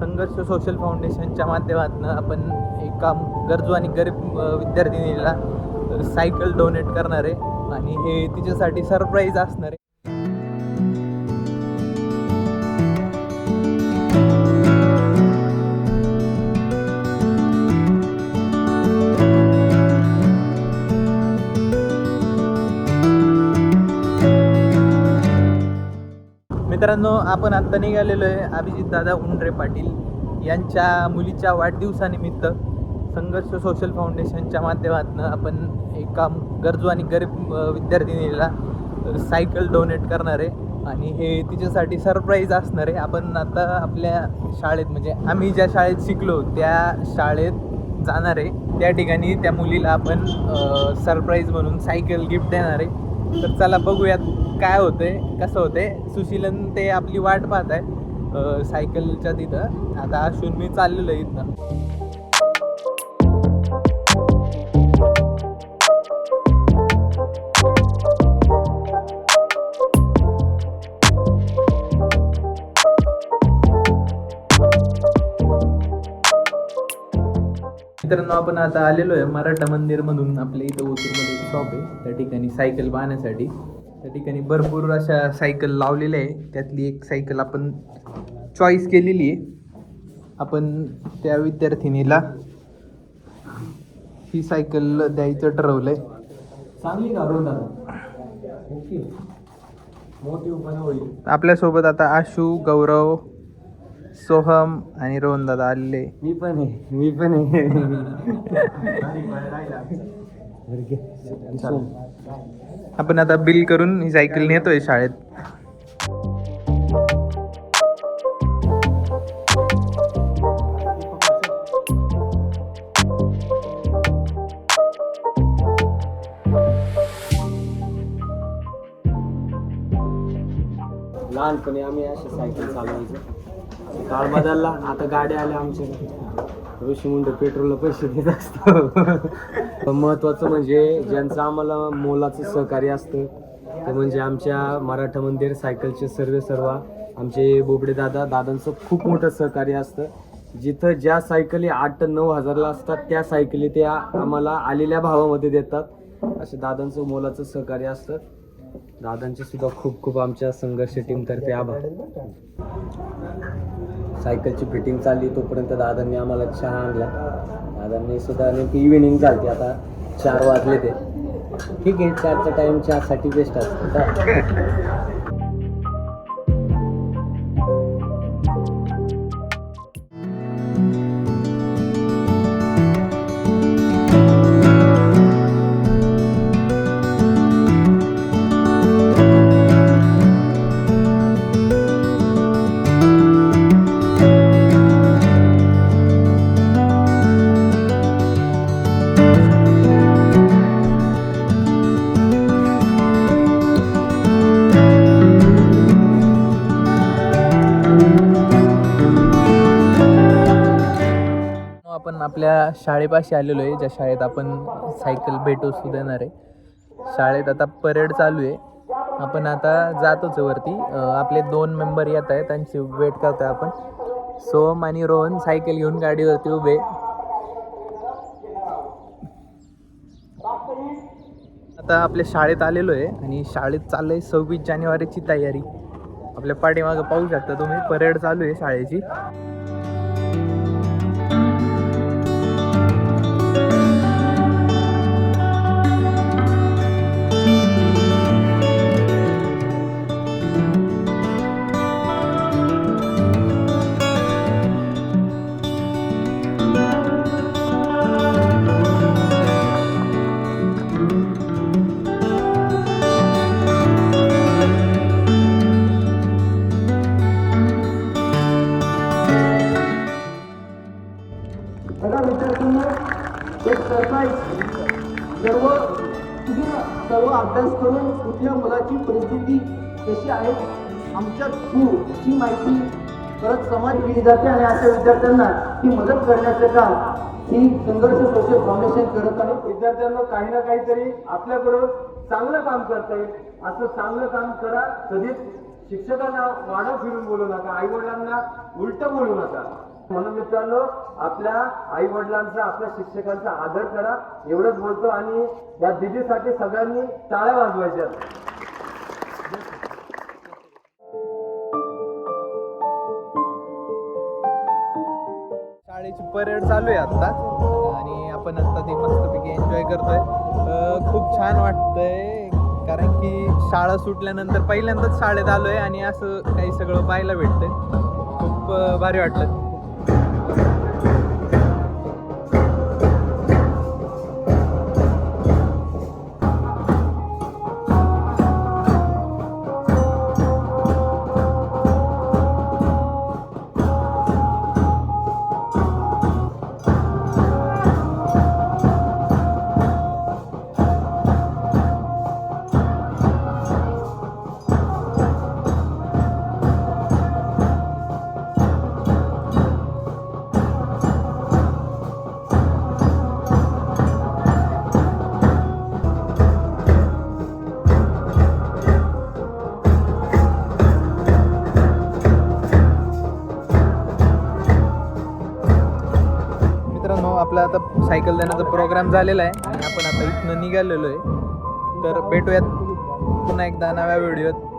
संघर्ष सोशल फाउंडेशनच्या माध्यमातून आपण एका गरजू आणि गरीब विद्यार्थिनीला सायकल डोनेट करणार आहे आणि हे तिच्यासाठी सरप्राईज असणार आहे. मित्रांनो, आपण आत्ता निघालेलो आहे अभिजित दादा उंडरे पाटील यांच्या मुलीच्या वाढदिवसानिमित्त संघर्ष सोशल फाउंडेशनच्या माध्यमातून आपण एका गरजू आणि गरीब विद्यार्थिनीला सायकल डोनेट करणार आहे आणि हे तिच्यासाठी सरप्राईज असणार आहे. आपण आता आपल्या शाळेत म्हणजे आम्ही ज्या शाळेत शिकलो त्या शाळेत जाणार आहे. त्या ठिकाणी त्या मुलीला आपण सरप्राईज म्हणून सायकल गिफ्ट देणार आहे. तर चला बघूयात काय होतंय, कसं होतंय. सुशीलन ते आपली वाट पाहत आहे सायकलच्या तिथं. आता अश्विन मी चाललेलो आहे इथनं. मित्रांनो, आपण आता आलेलो आहे मराठा मंदिरमधून. आपल्या इथं ओतूरमध्ये एक शॉप आहे, त्या ठिकाणी सायकल पाहण्यासाठी. त्या ठिकाणी भरपूर अशा सायकल लावलेल्या आहे. त्यातली एक सायकल आपण चॉईस केलेली आहे. आपण त्या विद्यार्थिनीला ही सायकल द्यायचं ठरवलं आहे. चांगली का रोहन दादा? ओके, मोठी पण होईल. आपल्यासोबत आता आशू, गौरव, सोहम आणि रोहन दादा आलेले. मी पण आहे. आपण आता बिल करून ही सायकल नेतोय शाळेत. लहानपणी आम्ही अशी सायकल चालवायचो. काळ बदलला, आता गाड्या आल्या आमच्या. ऋषीमुंड पेट्रोलला पैसे देत असतो. महत्त्वाचं म्हणजे ज्यांचं आम्हाला मोलाचं सहकार्य असतं ते म्हणजे आमच्या मराठा मंदिर सायकलचे सर्व आमचे बोबडे दादांचं खूप मोठं सहकार्य असतं. जिथं ज्या सायकली 8-9 हजारला असतात त्या सायकली त्या आम्हाला आलेल्या भावामध्ये देतात. असे दादांचं मोलाचं सहकार्य असतं. दादांचे सुद्धा खूप आमच्या संघर्ष टीमतर्फे आभार. सायकलची फिटिंग चालली तोपर्यंत दादांनी आम्हाला चहा आणला. दादांनी सुद्धा नेमकी इव्हिनिंग चालते, आता 4 वाजले ते. ठीक आहे, 4चा टाईम चहासाठी बेस्ट असतो. आपण आपल्या शाळेपाशी आलेलो आहे, ज्या शाळेत आपण सायकल भेटवस्तू देणार आहे. शाळेत आता परेड चालू आहे. आपण आता जातोच वरती. आपले 2 मेंबर येत आहेत, त्यांची वेट करतोय आपण. सोम आणि रोहन सायकल घेऊन गाडीवरती उभे. आता आपल्या शाळेत आलेलो आहे आणि शाळेत चाललंय 26 जानेवारीची तयारी. आपल्या पाठीमागं पाहू शकता तुम्ही, परेड चालू आहे शाळेची. एक सरप्राईज. सर्व अभ्यास करून कुठल्या मुलाची परिस्थिती कशी आहे आमच्या थ्रू ही माहिती परत समाज दिली जाते आणि अशा विद्यार्थ्यांना ही मदत करण्याचं काम ही संघर्ष सोशल फाउंडेशन करत आहे. विद्यार्थ्यांना काही ना काहीतरी आपल्याकडून चांगलं काम करता येईल असं चांगलं काम करा. कधीच शिक्षकांना वाडा फिरून बोलू नका, आई वडिलांना उलट बोलू नका. म्हणून मित्रांनो, आपल्या आई वडिलांचा, आपल्या शिक्षकांचा आदर करा, एवढंच बोलतो. आणि या दिदीसाठी सगळ्यांनी टाळ्या वाजवायच्या. शाळेची परेड चालू आहे आता आणि आपण आता ती मस्तपैकी एन्जॉय करतोय. खूप छान वाटतंय कारण की शाळा सुटल्यानंतर पहिल्यांदाच शाळेत आलोय आणि असं काही सगळं पाहायला भेटतंय. खूप भारी वाटलं. मित्रांनो, आपला आता सायकल देण्याचा प्रोग्राम झालेला आहे आणि आपण आता इथनं निघालेलो आहे. तर भेटूयात पुन्हा एकदा नव्या व्हिडिओत.